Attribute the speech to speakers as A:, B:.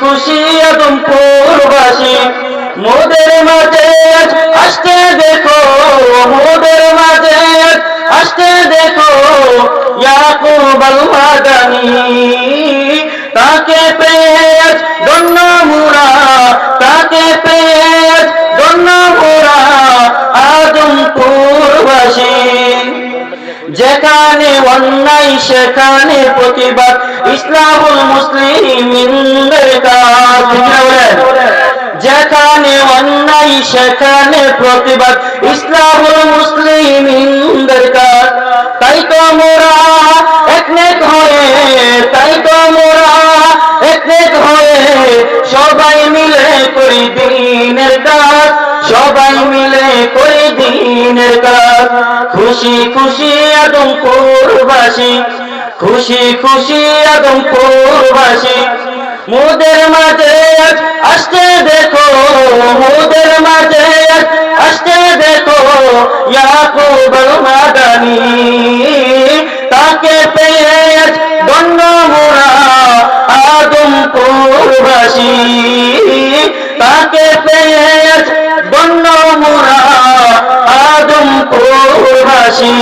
A: খুশি আদমপুরবাসী মোদের মাঝে আসতে দেখো, মোদের মাঝে আসতে দেখো ইয়াকুব আল মাদানী। তাকে পেয়ে ধন্য মোরা, তাকে পেয়ে ধন্য মোরা আদমপুরবাসী। যেখানে অন্যায় সেখানে প্রতিবাদ, ইসলাহুল মুসলিমিনদের কাজ। যেখানে অন্যায় সেখানে প্রতিবাদ, ইসলাহুল মুসলিমিনদের কাজ। তাই তো মোরা একনেক হয়ে, তাই তো মোরা একনেক হয়ে সবাই মিলে করি দ্বীনের কাজ, সবাই মিলে করি দ্বীনের কাজ। খুশি খুশি আদমপুরবাসী, খুশি খুশি আদমপুরবাসী মোদের মাঝে আসতে দেখো, মোদের মাঝে আসতে দেখো ইয়াকুব আল মাদানী। তাকে পেয়ে ধন্য মোরা আদমপুরবাসী, তাকে পেয়ে ধন্য মোরা আদমপুরবাসী।